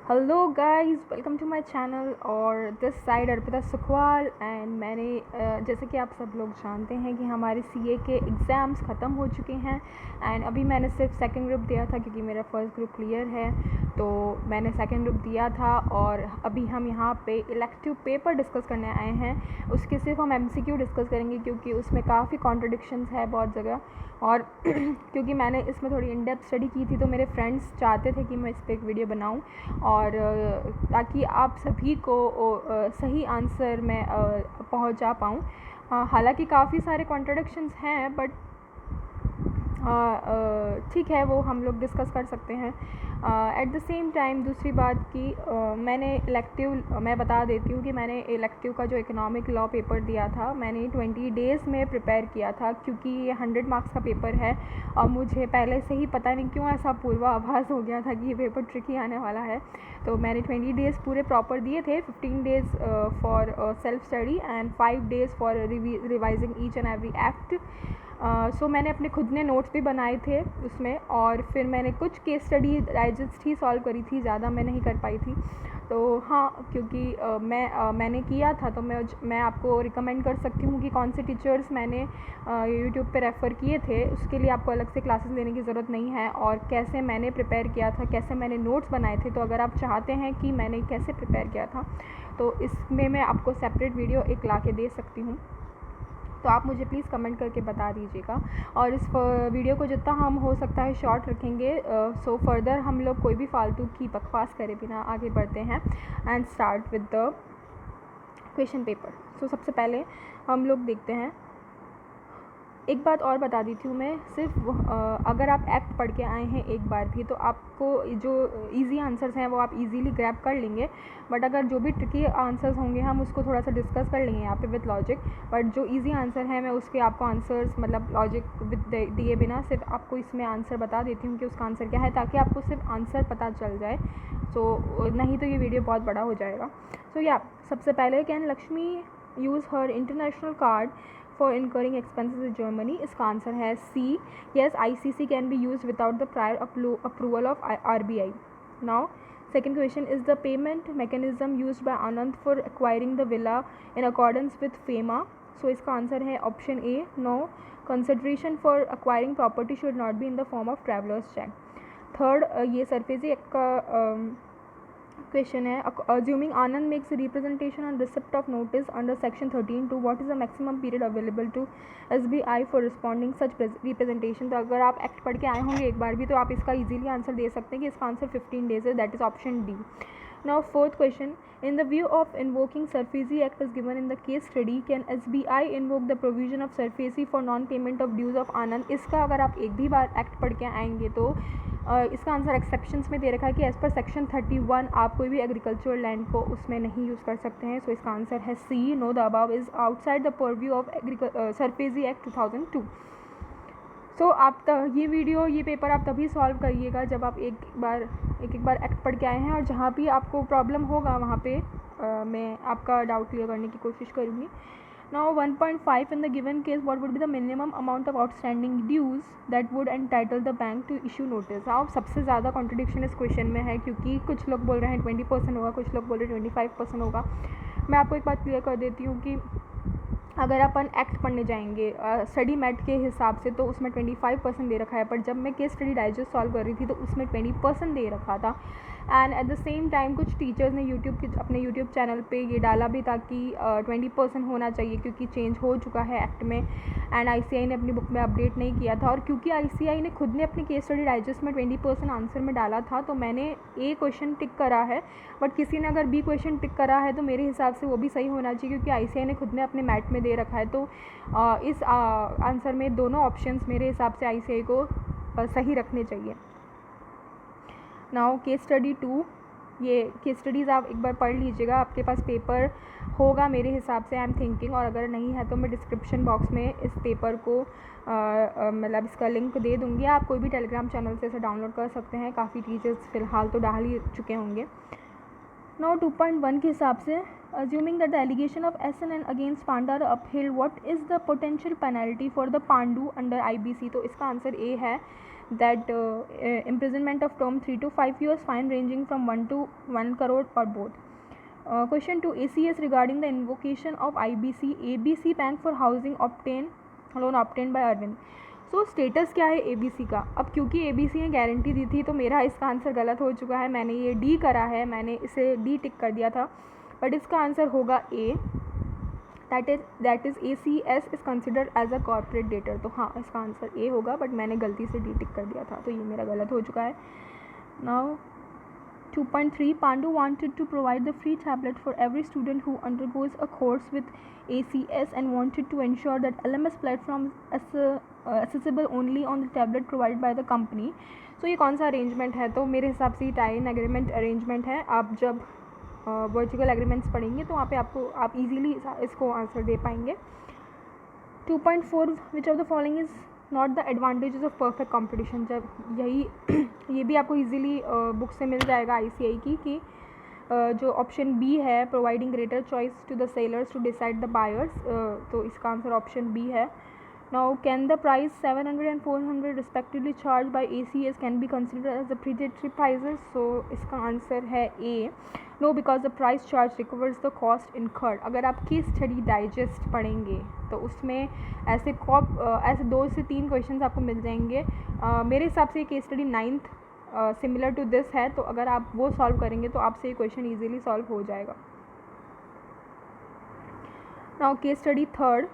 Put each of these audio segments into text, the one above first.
Hello guys, welcome to my channel और this side Arpita Sukhwal. And मैंने जैसे कि आप सब लोग जानते हैं कि हमारे सीए के एग्ज़ाम्स ख़त्म हो चुके हैं। एंड अभी मैंने सिर्फ सेकंड ग्रुप दिया था क्योंकि मेरा फर्स्ट ग्रुप क्लियर है, तो मैंने सेकंड ग्रुप दिया था। और अभी हम यहाँ पे इलेक्टिव पेपर डिस्कस करने आए हैं। उसके सिर्फ हम एमसीक्यू डिस्कस करेंगे क्योंकि उसमें काफ़ी कॉन्ट्रडिक्शंस है बहुत जगह। और क्योंकि मैंने इसमें थोड़ी इन डेप्थ स्टडी की थी तो मेरे फ्रेंड्स चाहते थे कि मैं इस पर एक वीडियो बनाऊँ, और ताकि आप सभी को सही आंसर में पहुंचा पाऊँ। हालांकि काफ़ी सारे कॉन्ट्रडिक्शंस हैं, बट ठीक है, वो हम लोग डिस्कस कर सकते हैं। एट द सेम टाइम दूसरी बात कि मैंने इलेक्टिव, मैं बता देती हूँ कि मैंने इलेक्टिव का जो इकोनॉमिक लॉ पेपर दिया था मैंने 20 डेज़ में प्रिपेयर किया था, क्योंकि ये 100 मार्क्स का पेपर है। और मुझे पहले से ही पता नहीं क्यों ऐसा पूर्वाभास हो गया था कि ये पेपर ट्रिकी आने वाला है, तो मैंने 20 डेज़ पूरे प्रॉपर दिए थे। 15 days for self study and 5 days for revising each and every act. So मैंने अपने खुद ने नोट्स भी बनाए थे उसमें, और फिर मैंने कुछ केस स्टडी डाइजेस्ट ही सॉल्व करी थी, ज़्यादा मैं नहीं कर पाई थी। तो हाँ, क्योंकि मैंने किया था तो मैं आपको रिकमेंड कर सकती हूँ कि कौन से टीचर्स मैंने यूट्यूब पे रेफ़र किए थे। उसके लिए आपको अलग से क्लासेस लेने की ज़रूरत नहीं है, और कैसे मैंने प्रिपेयर किया था, कैसे मैंने नोट्स बनाए थे। तो अगर आप चाहते हैं कि मैंने कैसे प्रिपेयर किया था तो इसमें मैं आपको सेपरेट वीडियो एक ला के दे सकती हूँ, तो आप मुझे प्लीज़ कमेंट करके बता दीजिएगा। और इस वीडियो को जितना हम हो सकता है शॉर्ट रखेंगे, सो फर्दर हम लोग कोई भी फालतू की बकवास करे बिना आगे बढ़ते हैं and start with the question paper. So सबसे पहले हम लोग देखते हैं। एक बात और बता देती हूँ मैं, सिर्फ अगर आप एक्ट पढ़ के आए हैं एक बार भी तो आपको जो इजी आंसर्स हैं वो आप इजीली ग्रैब कर लेंगे। बट अगर जो भी ट्रिकी आंसर्स होंगे हम उसको थोड़ा सा डिस्कस कर लेंगे यहाँ पे विद लॉजिक। बट जो इजी आंसर है मैं उसके आपको आंसर्स मतलब लॉजिक विद दिए बिना सिर्फ आपको इसमें आंसर बता देती हूँ कि उसका आंसर क्या है, ताकि आपको सिर्फ आंसर पता चल जाए। सो नहीं तो ये वीडियो बहुत बड़ा हो जाएगा। सो या सबसे पहले, can Lakshmi use her international card for incurring expenses in Germany? इसका आंसर है C. Yes, ICC can be used without the prior approval of RBI. Now, second question, is the payment mechanism used by Anand for acquiring the villa in accordance with FEMA? So इसका answer है option A. No, consideration for acquiring property should not be in the form of traveller's check. Third, ये SARFAESI act का question है। Assuming Anand makes a representation on receipt of notice under section 13(2), what is the maximum period available to SBI for responding such representation? तो अगर आप act पढ़ के आए होंगे एक बार भी तो आप इसका इजीली आंसर दे सकते हैं कि इसका आंसर 15 डेज है, that is option D. Now fourth question, in the view of invoking SARFAESI Act as given in the case study, can SBI invoke the provision of SARFAESI for non-payment of dues of Anand? इसका अगर आप एक भी बार act पढ़ के आएंगे तो इसका आंसर एक्सेप्शंस में दे रखा है कि एज पर सेक्शन 31 आप कोई भी एग्रीकल्चरल लैंड को उसमें नहीं यूज़ कर सकते हैं। सो इसका आंसर है C. No, the above is outside the purview of SARFAESI act 2002। So आप ये वीडियो, ये पेपर आप तभी सॉल्व करिएगा जब आप एक बार एक्ट पढ़ के आए हैं, और जहाँ भी आपको प्रॉब्लम होगा वहाँ पे मैं आपका डाउट क्लियर करने की कोशिश करूँगी। Now 1.5, in the given case what would be the minimum amount of outstanding dues that would entitle the bank to issue notice? अब सबसे ज़्यादा कॉन्ट्रडिक्शन इस क्वेश्चन में है, क्योंकि कुछ लोग बोल रहे हैं 20% होगा, कुछ लोग बोल रहे हैं 25% होगा। मैं आपको एक बात क्लियर कर देती हूँ कि अगर अपन एक्ट पढ़ने जाएंगे स्टडी मैट के हिसाब से तो उसमें 25% दे रखा है, पर जब मैं केस स्टडी डाइजेस्ट सॉल्व कर रही थी तो उसमें 20% दे रखा था। And at the same time कुछ टीचर्स ने अपने यूट्यूब चैनल पे ये डाला भी था कि 20% होना चाहिए क्योंकि चेंज हो चुका है एक्ट में, एंड ICI ने अपनी बुक में अपडेट नहीं किया था। और क्योंकि ICI ने खुद ने अपनी केस स्टडी डाइजेस्ट में 20% आंसर में डाला था तो मैंने ए क्वेश्चन टिक करा है, बट किसी ने अगर बी क्वेश्चन टिक करा है तो मेरे हिसाब से वो भी सही होना चाहिए, क्योंकि ICI ने खुद ने अपने मैट में दे रखा है। तो इस आंसर में दोनों ऑप्शंस मेरे हिसाब से ICI को सही रखने चाहिए। नाउ केस स्टडी 2, ये केस स्टडीज़ आप एक बार पढ़ लीजिएगा, आपके पास पेपर होगा मेरे हिसाब से, आई एम थिंकिंग, और अगर नहीं है तो मैं डिस्क्रिप्शन बॉक्स में इस पेपर को मतलब इसका लिंक दे दूँगी। आप कोई भी टेलीग्राम चैनल से इसे डाउनलोड कर सकते हैं, काफ़ी टीचर्स फ़िलहाल तो डाल ही चुके होंगे। Now 2.1 के हिसाब से, assuming that the allegation of SNN against Panda are upheld, what is the potential penalty for the Pandu under IBC? तो इसका आंसर ए है that imprisonment of term 3 to 5 years, fine ranging from 1 to 1 crore or both. Question 2, ACS regarding the invocation of IBC ABC Bank for housing loan obtained by Arvind. So status क्या है ABC का? अब क्योंकि ABC ने guarantee दी थी तो मेरा इसका आंसर गलत हो चुका है, मैंने ये D करा है, मैंने इसे D टिक कर दिया था, बट इसका आंसर होगा A, that is ACS is considered as a corporate debtor. तो हाँ, इसका आंसर A होगा, बट मैंने गलती से D टिक कर दिया था, तो ये मेरा गलत हो चुका है. Now 2.3, Pandu wanted to provide the free tablet for every student who undergoes a course with ACS and wanted to ensure that LMS platform is accessible only on the tablet provided by the company. So ये कौन सा arrangement है? तो मेरे हिसाब से tie in agreement arrangement है. आप जब वर्टिकल एग्रीमेंट्स पढ़ेंगे तो वहाँ पे आप इजीली इसको आंसर दे पाएंगे. 2.4, which of the following is not the advantages of perfect competition. जब ये भी आपको इजीली बुक से मिल जाएगा ICI की, कि जो ऑप्शन B है, providing greater choice to the sellers to decide the buyers, तो इसका आंसर ऑप्शन B है. Now, can the price 700 and 400 respectively charged by ACS can be considered as the predatory prices? So इसका answer है A. No, because the price charge recovers the cost incurred. अगर आप case study digest पढ़ेंगे तो उसमें ऐसे 2 से 3 questions आपको मिल जाएंगे. मेरे हिसाब से case study 9th similar to this है, तो अगर आप वो सॉल्व करेंगे तो आपसे ये क्वेश्चन ईजिली सॉल्व हो जाएगा. Now, case study 3rd.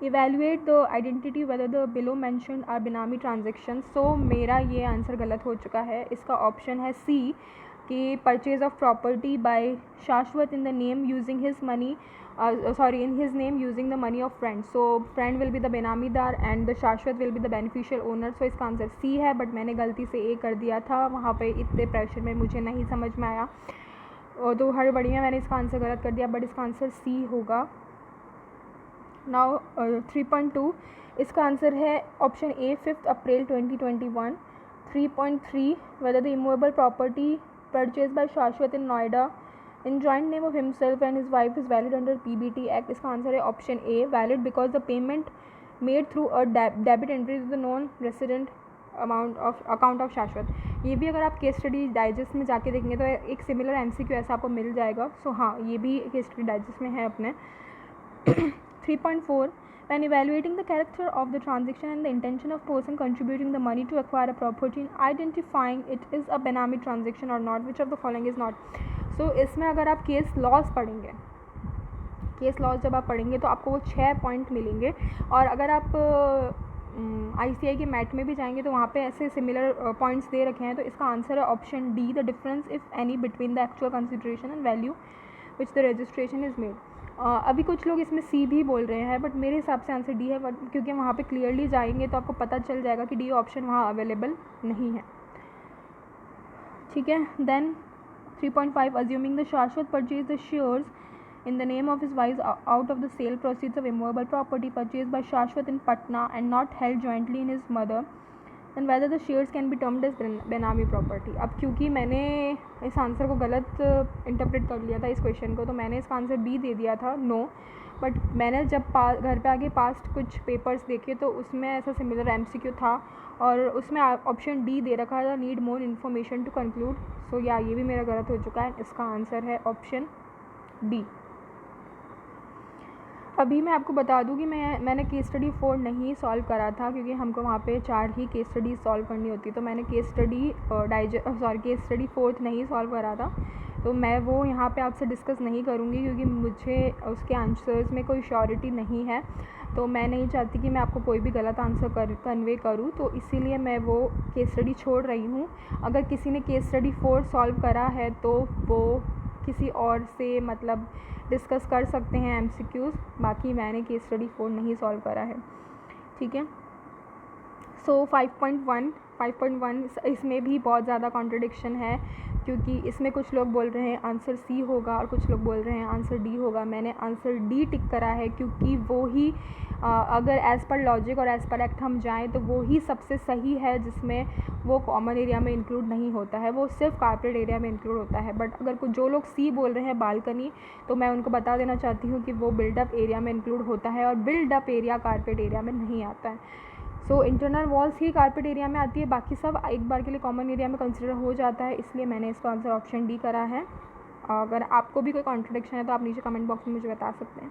Evaluate the identity whether the below mentioned are Benami transactions. So मेरा ये आंसर गलत हो चुका है. इसका ऑप्शन है C, कि परचेज ऑफ प्रॉपर्टी बाय शाश्वत in the name using his money, in his name using the money of friend. So friend will be the बेनामीदार and the शाश्वत will be the beneficial owner. So इसका answer C है, but मैंने गलती से A कर दिया था. वहाँ पे इतने प्रेशर में मुझे नहीं समझ में आया, तो हड़बड़ी में मैंने इसका आंसर गलत कर दिया, बट इसका आंसर C होगा. नाउ 3.2, इसका आंसर है option A, 5 April 2021. 3.3, whether the immovable property purchased by शाश्वत in Noida in joint name of himself and his wife is valid under PBT Act. इसका आंसर है option A, valid because the payment made through a debit entry to the non resident account of शाश्वत. ये भी अगर आप case study digest में जाके देखेंगे तो एक सिमिलर MCQ ऐसा आपको मिल जाएगा. सो हाँ, ये भी केस स्टडी डाइजेस्ट में है अपने. 3.4, when evaluating the character of the transaction and the intention of person contributing the money to acquire a property and identifying it is a Benami transaction or not, which of the following is not. So इसमें अगर आप case laws पढ़ेंगे, case laws जब आप पढ़ेंगे तो आपको वो 6 पॉइंट मिलेंगे. और अगर आप ICI के मैट में भी जाएंगे तो वहाँ पे ऐसे सिमिलर पॉइंट्स दे रखे हैं. तो इसका आंसर है option D, the difference if any between the actual consideration and value which the registration is made. अभी कुछ लोग इसमें C भी बोल रहे हैं, बट मेरे हिसाब से आंसर D है, क्योंकि वहाँ पे क्लियरली जाएंगे तो आपको पता चल जाएगा कि D ऑप्शन वहाँ अवेलेबल नहीं है. ठीक है. देन 3.5, assuming the शाश्वत purchased the shares in the name of his wife out of the sale proceeds of immovable property purchased by शाश्वत in Patna and not held jointly in his mother, then whether the shares can be termed as Benami property. अब क्योंकि मैंने इस answer को गलत interpret कर लिया था इस क्वेश्चन को, तो मैंने इसका आंसर B दे दिया था, नो. बट मैंने जब घर पे आगे पास्ट कुछ पेपर्स देखे तो उसमें ऐसा सिमिलर MCQ था और उसमें ऑप्शन D दे रखा था, need more information to conclude. So या ये भी मेरा गलत हो चुका है. इसका आंसर है ऑप्शन D. अभी मैं आपको बता दूं कि मैंने केस स्टडी 4 नहीं सॉल्व करा था, क्योंकि हमको वहाँ पे 4 ही केस स्टडी सॉल्व करनी होती. तो मैंने केस स्टडी 4th नहीं सॉल्व करा था, तो मैं वो यहाँ पे आपसे डिस्कस नहीं करूँगी, क्योंकि मुझे उसके आंसर्स में कोई श्योरिटी नहीं है. तो मैं नहीं चाहती कि मैं आपको कोई भी गलत आंसर कन्वे करूँ, तो इसीलिए मैं वो केस स्टडी छोड़ रही हूँ. अगर किसी ने केस स्टडी 4 सॉल्व करा है तो वो किसी और से मतलब डिस्कस कर सकते हैं MCQs. बाकी मैंने केस स्टडी 4 नहीं सॉल्व करा है. ठीक है. सो 5.1 इसमें भी बहुत ज़्यादा कॉन्ट्रडिक्शन है, क्योंकि इसमें कुछ लोग बोल रहे हैं आंसर C होगा और कुछ लोग बोल रहे हैं आंसर D होगा. मैंने आंसर D टिक करा है, क्योंकि वो ही अगर एज़ पर लॉजिक और एज़ पर एक्ट हम जाएँ तो वो ही सबसे सही है, जिसमें वो कॉमन एरिया में इंक्लूड नहीं होता है, वो सिर्फ कारपेट एरिया में इंक्लूड होता है. बट अगर कुछ जो लोग C बोल रहे हैं बालकनी, तो मैं उनको बता देना चाहती हूँ कि वो बिल्डअप एरिया में इंक्लूड होता है और बिल्डअप एरिया कारपेट एरिया में नहीं आता है. सो इंटरनल वॉल्स ही कारपेट एरिया में आती है, बाकी सब एक बार के लिए कॉमन एरिया में कंसिडर हो जाता है, इसलिए मैंने इसका आंसर ऑप्शन डी करा है। अगर आपको भी कोई कॉन्ट्रडिक्शन है तो आप नीचे कमेंट बॉक्स में मुझे बता सकते हैं।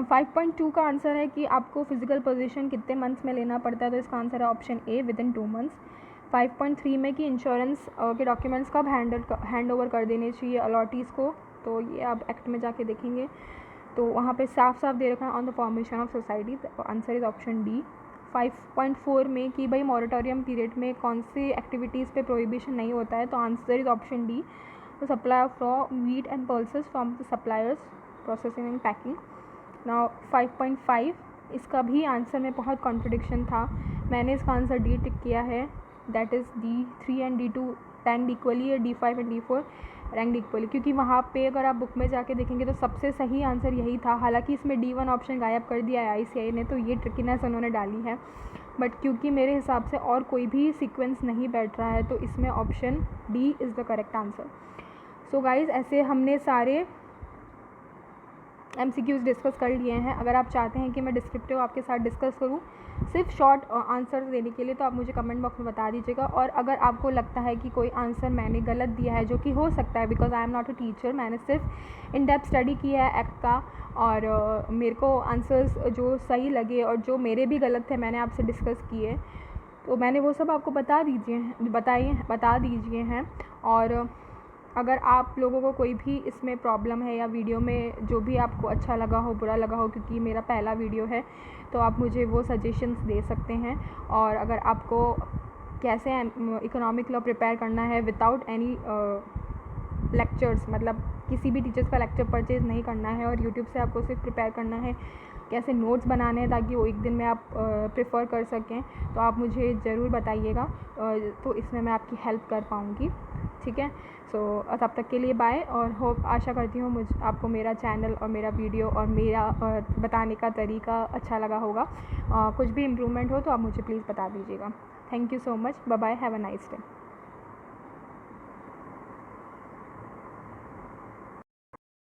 5.2 का आंसर है कि आपको फिजिकल पोजीशन कितने मंथ्स में लेना पड़ता है, तो इसका आंसर है ऑप्शन ए, विदिन 2 मंथ्स। 5.3 में कि इंश्योरेंस के डॉक्यूमेंट्स कब हैंड ओवर कर देने चाहिए अलॉटीज़ को, तो ये आप एक्ट में जाके देखेंगे तो वहाँ पे साफ साफ दे रखा है on the formation of society, answer is option D. 5.4 में कि भाई मॉरेटोरियम पीरियड में कौन सी एक्टिविटीज़ पे प्रोहिबिशन नहीं होता है, तो answer is option D, the supply of raw meat and pulses from the suppliers processing and packing. Now 5.5 इसका भी आंसर में बहुत कॉन्ट्रडिक्शन था, मैंने इसका आंसर डी टिक किया है, that is D3 and D2 rank equally है, D5 and D4 rank equally, क्योंकि वहाँ पे अगर आप बुक में जाके देखेंगे तो सबसे सही आंसर यही था। हालांकि इसमें D1 ऑप्शन गायब कर दिया है ICAI ने, तो ये ट्रिकीनेस उन्होंने डाली है, बट क्योंकि मेरे हिसाब से और कोई भी सीक्वेंस नहीं बैठ रहा है तो इसमें option D is the correct answer. So guys ऐसे हमने सारे MCQs डिस्कस कर लिए हैं। अगर आप चाहते हैं कि मैं डिस्क्रिप्टिव आपके साथ डिस्कस करूं सिर्फ शॉर्ट आंसर देने के लिए, तो आप मुझे कमेंट बॉक्स में बता दीजिएगा। और अगर आपको लगता है कि कोई आंसर मैंने गलत दिया है, जो कि हो सकता है because I am not a teacher, मैंने सिर्फ इन डेप्थ स्टडी किया है एक्ट का, और मेरे को आंसर्स जो सही लगे और जो मेरे भी गलत थे मैंने आपसे डिस्कस किए, तो मैंने वो सब आपको बता दीजिए हैं। और अगर आप लोगों को कोई भी इसमें प्रॉब्लम है या वीडियो में जो भी आपको अच्छा लगा हो, बुरा लगा हो, क्योंकि मेरा पहला वीडियो है, तो आप मुझे वो सजेशंस दे सकते हैं। और अगर आपको कैसे इकोनॉमिक लॉ प्रिपेयर करना है विदाउट एनी लेक्चर्स, मतलब किसी भी टीचर्स का लेक्चर परचेज़ नहीं करना है और यूट्यूब से आपको सिर्फ प्रिपेयर करना है, कैसे नोट्स बनाने हैं ताकि वो एक दिन में आप प्रेफर कर सकें, तो आप मुझे ज़रूर बताइएगा, तो इसमें मैं आपकी हेल्प कर पाऊँगी। ठीक है, सो तब तक के लिए बाय, और होप आशा करती हूँ आपको मेरा चैनल और मेरा वीडियो और मेरा बताने का तरीका अच्छा लगा होगा। कुछ भी इम्प्रूवमेंट हो तो आप मुझे प्लीज़ बता दीजिएगा। Thank you so much, bye bye, have a nice day.